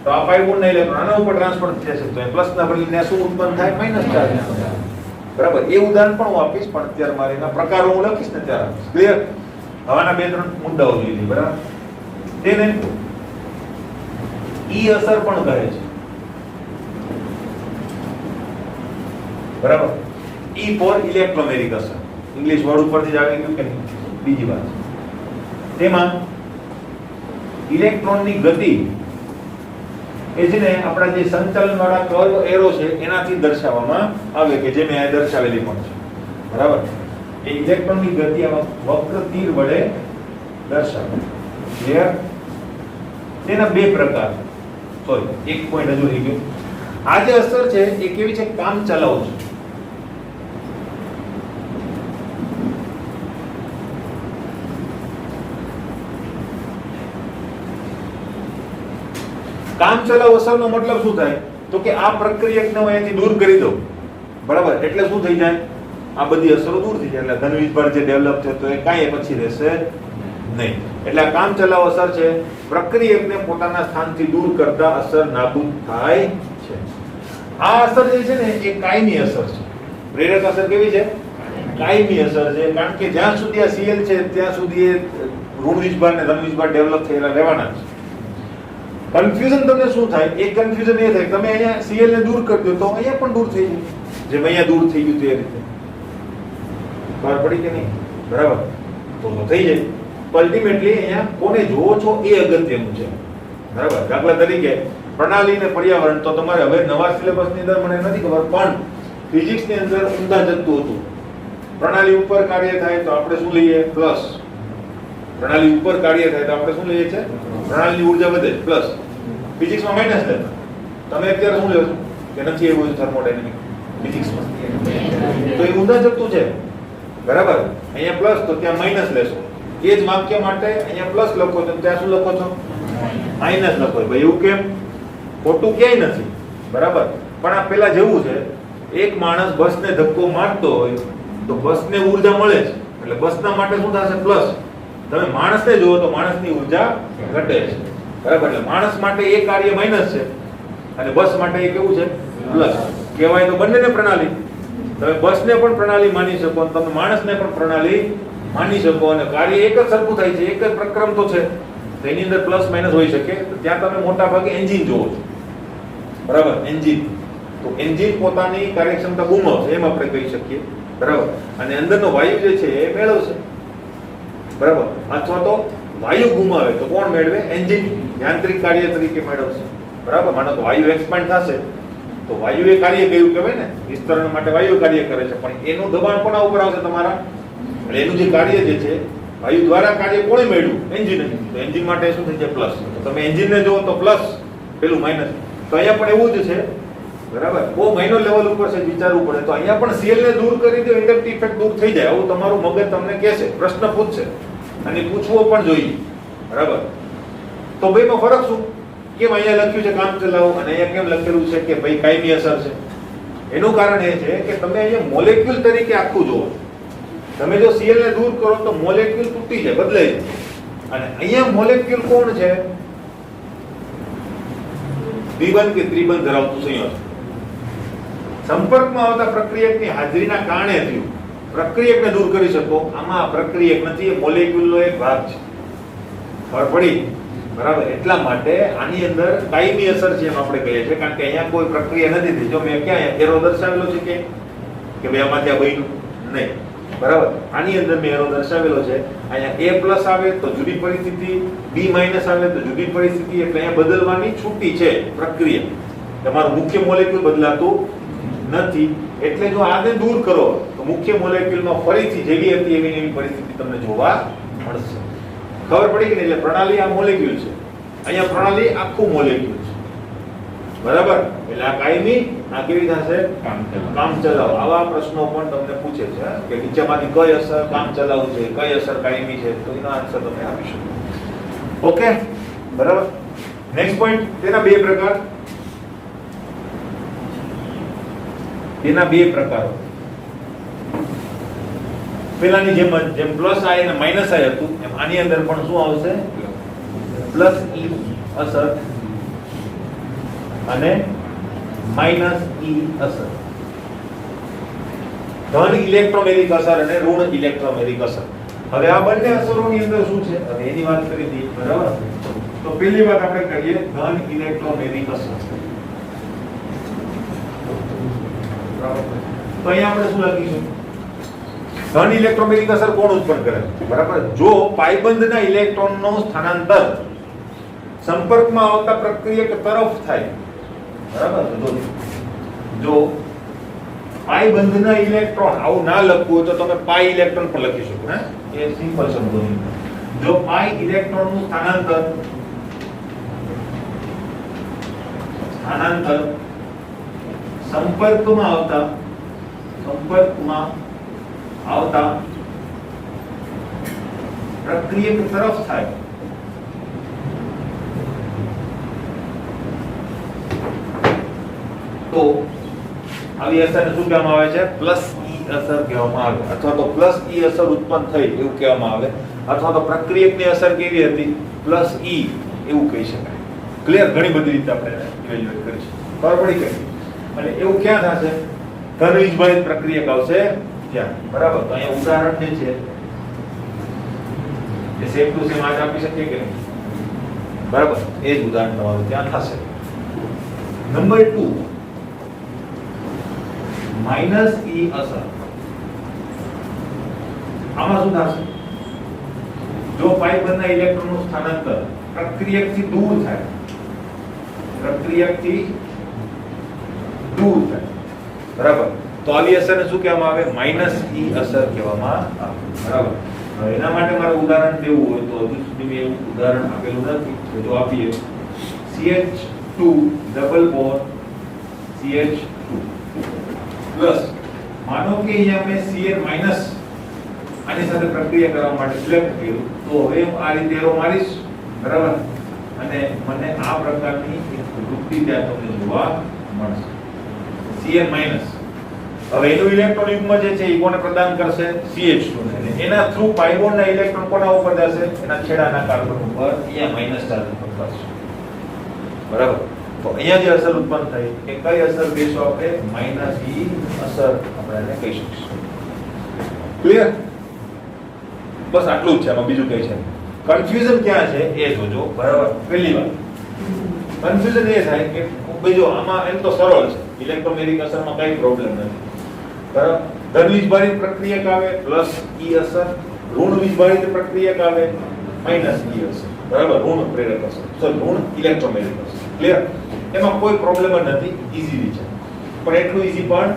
તો આ પાઈ બોન્ડના ઇલેક્ટ્રોન આના ઉપર ટ્રાન્સફર થશે, તો એ પ્લસના બદલે શું ઉત્પન્ન થાય? Minus charge. બરાબર? એ ઉદાહરણ પણ હું આપીશ, પણ અત્યારે મારે એના પ્રકારો હું લખીશ ને ત્યારે ક્લિયર. હવાના બે ત્રણ મુદ્દાઓ જોઈ લઈએ, બરાબર? તેને ઈ અસર પણ કહે છે, બરાબર? ઈ ફોર ઇલેક્ટ્રોમેરિક અસર. ઇંગ્લિશ વર્ડ ઉપરથી જ આવી ગયું કે નહીં? બીજી વાત, તેમાં ઇલેક્ટ્રોનની ગતિ એ છે ને આપણા જે સંચાલન વાળા કર્વ એરો છે એનાથી દર્શાવવામાં આવે, કે જે મેં આ દર્શાવેલી પણ છે, બરાબર? એ ઇલેક્ટ્રોનની ગતિ આમાં વક્ર તીર વડે દર્શાવે. ક્લિયર? તેના બે પ્રકાર, સોરી એક પોઈન્ટ હજુ રહી ગયો. આ જે અસર છે એ કેવી છે? કામ ચલાઉ છે. કામ ચલાવ અસરનો મતલબ શું થાય? તો કે આ પ્રક્રિયકને હું અહીંથી દૂર કરી દઉં, બરાબર? એટલે શું થઈ જાય? આ બધી અસરો દૂર થઈ જાય. એટલે ધન વીજભાર જે ડેવલપ થતો એ કાંઈ પછી રહેશે નહીં. એટલે આ કામ ચલાવ અસર છે, પ્રક્રિયકને પોતાના સ્થાનથી દૂર કરતા અસર નાબૂદ થાય છે. આ અસર જે છે ને એ કાયમી અસર છે. પ્રેરક અસર કેવી છે? કાયમી અસર છે. કારણ કે જ્યાં સુધી આ Cl છે ત્યાં સુધી એ ઋણ વીજભાર ને ધન વીજભાર ડેવલપ થયેલા રહેવાના છે. કન્ફ્યુઝન તમને શું થાય? એક કન્ફ્યુઝન એ થાય તમે અહીંયા Cl ને દૂર કરી દો તો અહીંયા પણ દૂર થઈ જાય, જેમ અહીંયા દૂર થઈ ગયું તે રીતે. બહાર પડી કે નહીં? બરાબર? તો થઈ જાય. તો અલ્ટિમેટલી અહીંયા કોને જોવો છો એ અગત્યનું છે, બરાબર? દાખલા તરીકે પ્રણાલી ને પર્યાવરણ, તો તમારે હવે નવા સિલેબસની અંદર મને નથી ખબર, પણ ફિઝિક્સની અંદર ઊંધા જતું હતું. પ્રણાલી ઉપર કાર્ય થાય તો આપણે શું લઈએ? પ્લસ. પ્રણાલી ઉપર કાર્ય થાય તો આપણે શું લઈએ છે? પ્રણાલીની ઊર્જા વધે, પ્લસ. ફિઝિક્સમાં માઈનસ લેતા. તમે અત્યારે શું લ્યો છો? કે નથી એવું થર્મોડાયનેમિક ફિઝિક્સમાં, તો એ ઊંધા જતું છે, બરાબર? અહીંયા પ્લસ તો ત્યાં માઈનસ લેશો. એ જ વાક્ય માટે અહીંયા પ્લસ લખો તો ત્યાં શું લખો છો? માઈનસ લખો. ભાઈ એવું કેમ? ખોટું ક્યાંય નથી, બરાબર? પણ આ પેલા જેવું છે, એક માણસ બસને ધક્કો મારતો હોય તો બસને ઊર્જા મળે છે, એટલે બસના માટે શું થશે? પ્લસ. તમે માણસને જુઓ તો માણસની ઊર્જા ઘટે છે, બરાબર? એટલે માણસ માટે એ કાર્ય માઈનસ છે અને બસ માટે એ કેવું છે? પ્લસ. કહેવાય તો બંનેને પ્રણાલી. તમે બસને પણ પ્રણાલી માની શકો અને તમે માણસને પણ પ્રણાલી માની શકો, અને કાર્ય એક જ સરખું થાય છે, એક જ પ્રક્રમ તો છે. તો એની અંદર પ્લસ માઇનસ હોઈ શકે. તો ત્યાં તમે મોટા ભાગે એન્જિન જોવો છો, બરાબર? એન્જિન, તો એન્જિન પોતાની કાર્યક્ષમતા ગુમાવશે એમ આપણે કહી શકીએ, બરાબર? અને અંદરનો વાયુ જે છે એ મેળવશે, બરાબર? અથવા તો વાયુ ગુમાવે તો કોણ મેળવે? એન્જિન યાંત્રિક કાર્ય તરીકે મેળવશે, બરાબર? માનો તો વાયુ એક્સપાન્ડ થશે તો વાયુ એ કાર્ય કર્યું કહેવાય ને, વિસ્તરણ માટે વાયુ કાર્ય કરે છે, પણ એનું દબાણ કોના ઉપર આવશે? તમારા. એટલે એનું જે કાર્ય જે છે વાયુ દ્વારા કાર્ય કોણે મેળવ્યું? એન્જિન. તો એન્જિન માટે શું થઈ જાય? પ્લસ. તો તમે એન્જિનને જુઓ તો પ્લસ, પેલું માઇનસ. તો અહીંયા પણ એવું જ છે, બરાબર. બહુ માઇનર લેવલ ઉપર છે, વિચારવું પડે. તો અહીંયા પણ CL ને દૂર કરી દો, ઇન્ડક્ટિવ ઇફેક્ટ દૂર થઈ જાય. આવું તમારું મગજ તમને કહેશે, પ્રશ્ન પૂછશે અને પૂછવો પણ જોઈએ, બરાબર. તો બેમાં ફરક શું? કેમ અહીંયા લખ્યું છે કામ ચલાવો અને અહીંયા કેમ લખેલું છે કે ભાઈ કાયમી અસર છે? એનું કારણ એ છે કે તમે અહીંયા મોલેક્યુલ તરીકે આખું જુઓ. તમે જો CL ને દૂર કરો તો મોલેક્યુલ તૂટી જાય, બદલાઈ જાય. અને અહીંયા મોલેક્યુલ કોણ છે? દ્વિબંધ કે ત્રિબંધ ધરાવતું સંયોજન. સંપર્કમાં આવતા પ્રક્રિયકની હાજરીના કારણે થયું. પ્રક્રિયકને દૂર કરી શકો, આમાં પ્રક્રિયક નથી, એ મોલેક્યુલનો એક ભાગ છે. ખબર પડી? બરાબર. એટલા માટે આની અંદર કાયમી અસર છે એમ આપણે કહીએ છીએ, કારણ કે અહીંયા કોઈ પ્રક્રિયા નથી થઈ. જો મેં ક્યાં એરો દર્શાવેલો છે કે ભાઈ આમાં ત્યાં બન્યું નહીં, બરાબર. આની અંદર મેં એરો દર્શાવેલો છે. અહીંયા A+ આવે તો જુદી પરિસ્થિતિ, B- આવે તો જુદી પરિસ્થિતિ. એટલે અહીંયા બદલવાની છૂટી છે પ્રક્રિયા. તમારું મુખ્ય મોલેક્યુલ બદલાતું નથી. એટલે જો આને દૂર કરો તો મુખ્ય મોલેક્યુલમાં ફરીથી જેવી હતી એવી પરિસ્થિતિ તમને જોવા મળશે. ખબર પડી કે એટલે પ્રણાલી આ મોલેક્યુલ છે, અહીંયા પ્રણાલી આખું મોલેક્યુલ છે, બરાબર. એટલે આ કાયમી, આ કેવી થશે? કામ ચલાવ. આવા પ્રશ્નો પણ તમને પૂછે છે કે નીચેમાંથી કઈ અસર કામ ચલાવ છે, કઈ અસર કાયમી છે, તો એનો આન્સર તમે આપી શકો. ઓકે, બરાબર. નેક્સ્ટ પોઈન્ટ, તેના બે પ્રકાર. તેના બે પ્રકારો. પેલાની જેમ પ્લસ આઈ અને માઈનસ આઈ હતું, એમ આની અંદર પણ શું આવશે? પ્લસ ઈ અસર અને માઈનસ ઈ અસર. ધન ઇલેક્ટ્રોમેગ્નેટિક અસર અને ઋણ ઇલેક્ટ્રોમેગ્નેટિક અસર. હવે આ બંને અસરોની અંદર શું છે? હવે એની વાત કરી દઈએ, બરાબર. તો પહેલી વાત આપણે કરીએ ધન ઇલેક્ટ્રોમેગ્નેટિક અસર. તો અહીંયા આપણે શું લખીશું? ધન ઇલેક્ટ્રોમેગ્નેટિક અસર કોણ ઉત્પન્ન કરે? બરાબર. જો પાયબંધના ઇલેક્ટ્રોનનો સ્થાનાંતર સંપર્કમાં આવતા પ્રક્રિયક તરફ થાય, બરાબર. જો પાયબંધના ઇલેક્ટ્રોન, આવું ના લખવું હોય તો તમે પાઈ ઇલેક્ટ્રોન પણ લખી શકો, હે? એ સિમ્પલ શબ્દો. જો પાઈ ઇલેક્ટ્રોનનું સ્થાનાંતર સંપર્કમાં આવતા પ્રક્રિયક તરફ થાય તો આવી અસરને શું કહેવામાં આવે છે? પ્લસ ઈ અસર કહેવામાં આવે, અથવા તો પ્લસ ઈ અસર ઉત્પન્ન થઈ એવું કહેવામાં આવે, અથવા તો પ્રક્રિયકની અસર કેવી હતી? પ્લસ ઈ એવું કહી શકાય. ક્લિયર? ઘણી બધી રીતે આપણે ઇવેલ્યુએટ કરી છે. ખબર પડી કે? અને એવું ક્યાં થશે? ધન વીજભારિત પ્રક્રિયક આવશે ત્યાં, બરાબર. તો અહીંયા ઉદાહરણ જે છે એ સેમ ટુ સેમ આજ આપી શકીએ કે નહીં? બરાબર. એ જ ઉદાહરણ તમારું ત્યાં થશે. નંબર 2, માઈનસ ઈ અસર. આમાં શું થશે? જો પાયબંધના ઇલેક્ટ્રોનનું સ્થાનાંતર પ્રક્રિયકથી દૂર થાય, બરાબર, તો આવી અસરને શું કહેવામાં આવે? માઈનસ ઈ અસર કહેવામાં આવે, બરાબર. હવે એના માટે મારે ઉદાહરણ દેવું હોય તો હજુ સુધી મેં એવું ઉદાહરણ આપેલું નથી, તો જો આપીએ CH2 double bond CH2 plus, માનો કે અહીંયા મેં Cl માઈનસ આની સાથે પ્રક્રિયા કરવા માટે સિલેક્ટ કર્યું, તો હવે હું આ રીતે એરો મારીશ, બરાબર, અને મને આ પ્રકારની એક વૃત્તિ ત્યાં તમને જોવા મળશે. Cl minus. હવે એનું ઇલેક્ટ્રોન યુગ્મ જે છે એ કોને પ્રદાન કરશે? CH2 ને. એના થ્રુ પાઈ બોન્ડના ઇલેક્ટ્રોન કોના ઉપર જશે? એના છેડાના કાર્બન ઉપર, અહીંયા માઈનસ ચાર્જ ઉપર કરશે, બરાબર. તો અહીંયા જે અસર ઉત્પન્ન થઈ એ કઈ અસર કહીશું આપણે? માઈનસ ઈ અસર આપણે એને કહી શકીશું. ક્લિયર? બસ આટલું જ છે, આમાં બીજું કઈ છે. કન્ફ્યુઝન ક્યાં છે એ જોજો, બરાબર. પહેલી વાત કન્ફ્યુઝન એ થાય કે બીજો આમાં એમ તો સરળ છે, ઇલેક્ટ્રોમેગ્નેટિક અસરમાં કઈ પ્રોબ્લેમ નથી, બરાબર. ધન વીજભારિત પ્રક્રિયક આવે પ્લસ ઈ અસર, ઋણ વીજભારિત પ્રક્રિયક આવે માઈનસ ઈ અસર, બરાબર. ઋણ પ્રેરક અસર, ઋણ ઇલેક્ટ્રોમેગ્નેટિક અસર. ક્લિયર? એમાં કોઈ પ્રોબ્લેમ નથી, ઈઝીલી છે, પણ એટલું ઈઝી પણ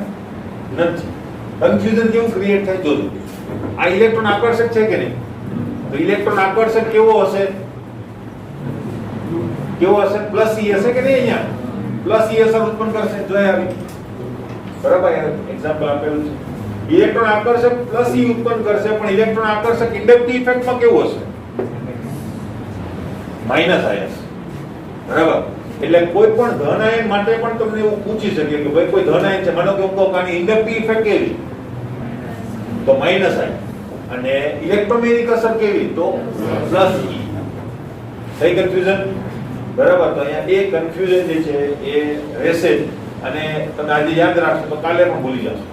નથી. કન્ફ્યુઝન કેવું ક્રિએટ થાય જોજો. આ ઇલેક્ટ્રોન આકર્ષક છે કે નહીં? તો ઇલેક્ટ્રોન આકર્ષક કેવો હશે? પ્લસ ઈ હશે કે નહીં? અહીંયા પ્લસ ઈ અસર ઉત્પન્ન કરશે. જોઈ આવી બરાબર, એક્ઝામ્પલ આપેલું છે. ઇલેક્ટ્રોન આકર્ષક પ્લસ ઈ ઉત્પન્ન કરશે, પણ ઇલેક્ટ્રોન આકર્ષક ઇન્ડક્ટિવ ઇફેક્ટમાં કેવું હશે? Minus ion. બરાબર, એટલે કોઈ પણ ધન આયન માટે પણ તમને એવું પૂછી શકે કે ભાઈ કોઈ ધન આયન છે, માનો કે હું કહું કે આની ઇન્ડક્ટિવ ઇફેક્ટ કેવી, તો માઈનસ આયન, અને ઇલેક્ટ્રોમેગ્નેટિક અસર કેવી, તો પ્લસ ઈ. થઈ કન્ફ્યુઝન? બરાબર, તો અહીંયા એ કન્ફ્યુઝન જે છે એ રહેશે જ, અને તમે આજે યાદ રાખશો તો કાલે પણ ભૂલી જશો.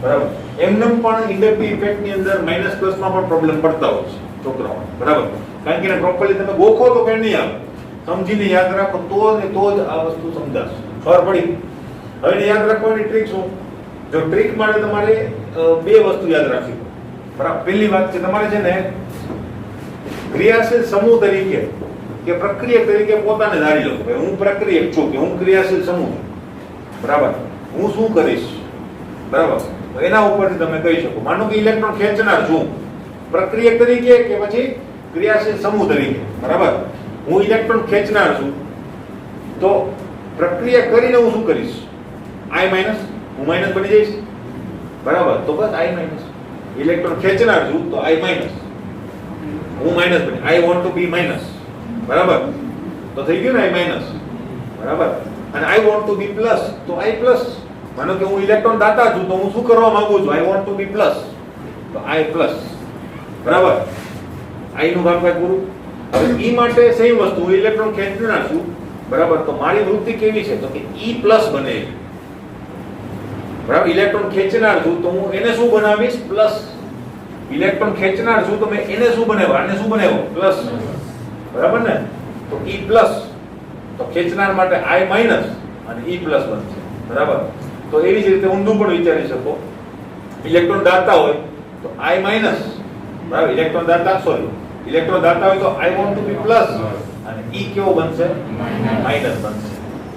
બરાબર, એમનેમ પણ ઇન્ડક્ટિવ ઇફેક્ટ ની અંદર માઈનસ પ્લસ માં પણ પ્રોબ્લેમ પડતા હોય છે છોકરાઓ. બરાબર, કારણ કે એને પ્રોપરલી તમે ગોખો તો કઈ નહીં આવે, સમજીને યાદ રાખો તો ને તો જ આ વસ્તુ સમજાશે. ખબર પડી? હવે એને યાદ રાખવાની ટ્રીક શું? જો ટ્રીક માટે તમારે બે વસ્તુ યાદ રાખવી. બરાબર, પહેલી વાત છે તમારે છે ને ક્રિયાશીલ સમૂહ તરીકે કે પ્રક્રિયક તરીકે પોતાને ધારી લો કે હું પ્રક્રિયક છું, કે હું ક્રિયાશીલ સમૂહ છું. બરાબર, હું શું કરીશ? બરાબર, તો એના ઉપરથી તમે કહી શકો. માનો કે ઇલેક્ટ્રોન ખેંચનાર છું, પ્રક્રિયક તરીકે કે પછી ક્રિયાશીલ સમૂહ તરીકે. બરાબર, હું ઇલેક્ટ્રોન ખેંચનાર છું, તો પ્રક્રિયા કરીને હું શું કરીશ? I માઈનસ, હું માઈનસ બની જઈશ. બરાબર, તો બસ I માઈનસ. ઇલેક્ટ્રોન ખેંચનાર છું તો I માઈનસ, હું માઈનસ બની, I want to be minus. બરાબર, તો થઈ ગયું ને I માઈનસ. બરાબર, અને I want to be plus તો I પ્લસ. માનો કે હું ઇલેક્ટ્રોન દાતા છું તો હું શું કરવા માંગુ છું? I want to be plus, તો I પ્લસ. બરાબર, I નું કામકાજ પૂરું. હવે E માટે સેમ વસ્તુ, હું ઇલેક્ટ્રોન ખેંચનાર છું. બરાબર, તો મારી વૃત્તિ કેવી છે? તો કે E પ્લસ બને. બરાબર, ઇલેક્ટ્રોન ખેંચનાર છું તો હું એને શું બનાવીશ? પ્લસ. ઇલેક્ટ્રોન ખેંચનાર છું તો મેં એને શું બનાવ્યો? આને શું બનાવ્યો? પ્લસ. બરાબર ને? તો E પ્લસ, તો ખેંચનાર માટે I માઈનસ અને E પ્લસ બનશે. બરાબર, તો એવી જ રીતે ઊંધું પણ વિચારી શકો. ઇલેક્ટ્રોન દાતા હોય તો I માઈનસ. બરાબર, ઇલેક્ટ્રોન દાતા હોય તો I want to be plus, અને E કેવો બનશે? માઈનસ બનશે.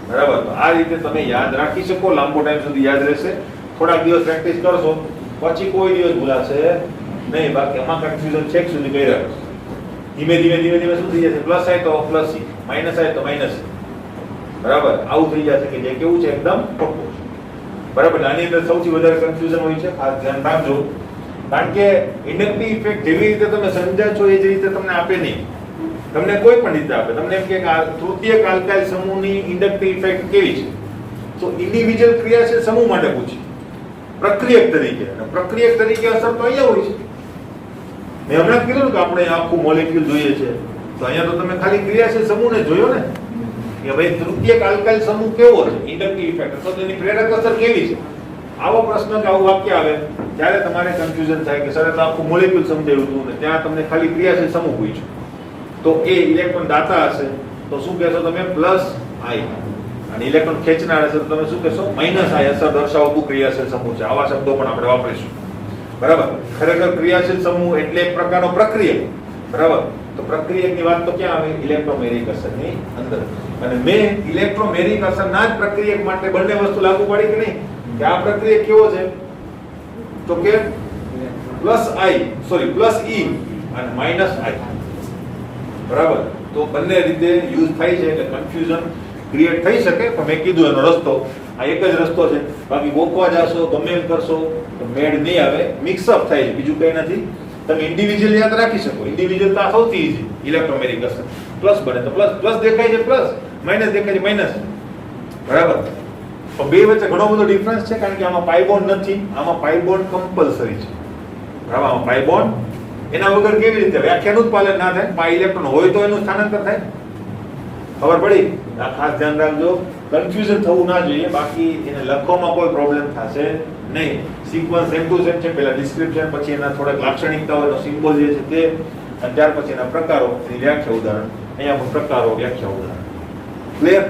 બરાબર, તો આ રીતે તમે યાદ રાખી શકો, લાંબો ટાઈમ સુધી યાદ રહેશે. થોડાક દિવસ પ્રેક્ટિસ કરશો પછી કોઈ દિવસ ભૂલાશે નહીં. બાકી આમાં કન્ફ્યુઝન છેક સુધી કર્યા કરશો. ધીમે ધીમે શું થઈ જશે? પ્લસ આય તો પ્લસ સી, માઈનસ આય તો માઈનસ. બરાબર, આવું થઈ જશે કે જે કેવું છે એકદમ ખોટું છે. બરાબર, આની અંદર સૌથી વધારે કન્ફ્યુઝન હોય છે, આ ધ્યાન રાખજો. કારણ કે ઇન્ડક્ટિવ ઇફેક્ટ જેવી રીતે તમે સમજ્યા છો એ જ રીતે તમને આપે નહીં. તમને કોઈ પણ રીતે આપે, તમને એમ કે આ તૃતીયક આલ્કાઇલ સમૂહની ઇન્ડક્ટિવ ઇફેક્ટ કેવી છે, તો ઇન્ડિવિડ્યુઅલ ક્રિયાશીલ સમૂહ માટે પૂછે પ્રક્રિયક તરીકે. અને પ્રક્રિયક તરીકે અસર તો અહીંયા હોય છે. મેં હમણાં જ કીધું કે આપણે આખું મોલેક્યુલ જોઈએ છે, તો અહીંયા તો તમે ખાલી ક્રિયાશીલ સમૂહને જોયો ને કે ભાઈ તૃતીયક આલ્કાઇલ સમૂહ કેવો છે, ઇન્ડક્ટિવ ઇફેક્ટ, તો તેની પ્રેરક અસર કેવી છે. આવો પ્રશ્ન કે આવું વાક્ય આવે ત્યારે તમારે કન્ફ્યુઝન થાય કે સર તો આખું મોલેક્યુલ સમજાવ્યું હતું ને ત્યાં તમને ખાલી ક્રિયાશીલ સમૂહ પૂછ્યું. તો એ ઇલેક્ટ્રોન દાતા હશે તો શું કહેશો તમે? Plus I. અને ઇલેક્ટ્રોન ખેંચનાર હશે તો તમે શું કહેશો? માઈનસ I અસર દર્શાવતું ક્રિયાશીલ સમૂહ છે. આવા શબ્દો પણ આપણે વાપરીશું. બરાબર, ખરેખર ક્રિયાશીલ સમૂહ એટલે એક પ્રકારનો પ્રક્રિયક. બરાબર, તો પ્રક્રિયકની વાત તો ક્યાં આવે? ઇલેક્ટ્રોમેગ્નેટિક અસરની અંદર. અને મેં ઇલેક્ટ્રોમેગ્નેટિક અસરના જ પ્રક્રિયક માટે બંને વસ્તુ લાગુ પડી કે નહીં, કે આ પ્રક્રિયક કેવો છે? તો કે પ્લસ E અને માઈનસ I. બરાબર, તો બંને રીતે યુઝ થાય છે એટલે કન્ફ્યુઝન ક્રિએટ થઈ શકે. પણ મેં કીધું એનો રસ્તો આ એક જ રસ્તો છે. બાકી ગોખવા જાશો ગમે એમ કરશો તો મેળ નહીં આવે, મિક્સઅપ થાય છે, બીજું કંઈ નથી. તમે ઇન્ડિવિડ્યુઅલ યાદ રાખી શકો. ઇન્ડિવિડ્યુઅલ તો આ સૌથી ઈઝી. ઇલેક્ટ્રોમેગ્નેટિક અસર પ્લસ બને તો પ્લસ દેખાય છે પ્લસ, માઈનસ દેખાય છે માઈનસ. બરાબર, તો બે વચ્ચે ઘણો બધો ડિફરન્સ છે. કારણ કે આમાં પાઈ બોન્ડ નથી, આમાં પાઈ બોન્ડ કમ્પલસરી છે. બરાબર, આમાં પાઈ બોન્ડ એના વગર કેવી રીતે વ્યાખ્યાનું જ પાલન ના થાય? પાઈ ઇલેક્ટ્રોન હોય તો એનું સ્થાનાંતર થાય. ખબર પડી? આ ખાસ ધ્યાન રાખજો, કન્ફ્યુઝન થવું ના જોઈએ. બાકી એને લખવામાં કોઈ પ્રોબ્લેમ થશે નહીં. સિક્વન્સ સેમ ટુ સેમ છે. પહેલા ડિસ્ક્રિપ્શન, પછી એના થોડાક લાક્ષણિકતાઓનો સિમ્બોલ જે છે તે, અને ત્યાર પછી એના પ્રકારો, એની વ્યાખ્યા ઉદાહરણ. અહીંયા પણ પ્રકારો, વ્યાખ્યા ઉદાહરણ. ક્લિયર?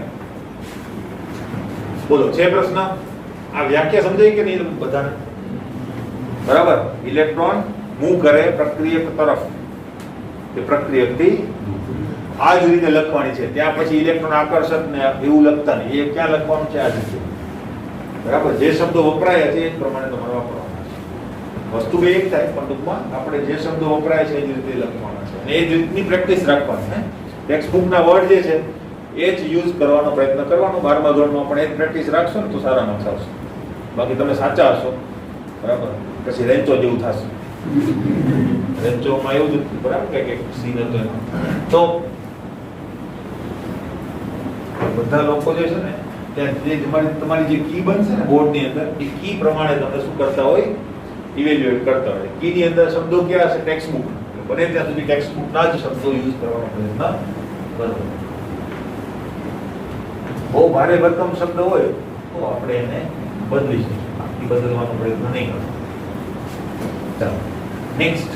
બોલો, છે પ્રશ્ન? આ વ્યાખ્યા સમજાય કે નહીં બધાને? બરાબર, ઇલેક્ટ્રોન મૂવ કરે પ્રક્રિયક તરફ, તે પ્રક્રિયકથી આ જ રીતે લખવાની છે. ત્યાં પછી ઇલેક્ટ્રોન આકર્ષક ને એવું લખતા નહીં. એ ક્યાં લખવાનું છે? આ જ રીતે. બરાબર, જે શબ્દો વપરાયા છે એ જ પ્રમાણે તમારે વાપરવાના છે. વસ્તુ બે એક થાય, પણ ટૂંકમાં આપણે જે શબ્દો વપરાય છે એ જ રીતે લખવાના છે અને એ જ રીતની પ્રેક્ટિસ રાખવાની. હે, ટેક્સ્ટબુકના વર્ડ જે છે એ જ યુઝ કરવાનો પ્રયત્ન કરવાનો. 12મા ધોરણમાં પણ એ જ પ્રેક્ટિસ રાખશો ને તો સારા માર્ક્સ આવશે. બાકી તમે સાચા હશો બરાબર, પછી રેન્ચો જેવું થશે. રેન્ચોમાં એવું જ હતું બરાબર, કે સીન હતો એનો. તો બધા લોકો જે છે ને ત્યાં જે તમારી જે કી બનશે ને બોર્ડની અંદર, એ કી પ્રમાણે તમે શું કરતા હોય, ઇવેલ્યુએટ કરતા હોય. કીની અંદર શબ્દો ક્યાં હશે? ટેક્સ્ટબુક. બને ત્યાં સુધી ટેક્સ્ટબુકના જ શબ્દો યુઝ કરવાનો પ્રયત્ન કરવો. બહુ ભારે ભરકમ શબ્દ હોય તો આપણે એને બદલી શકીએ, બાકી બદલવાનો પ્રયત્ન નહીં કરવો. ચાલો નેક્સ્ટ.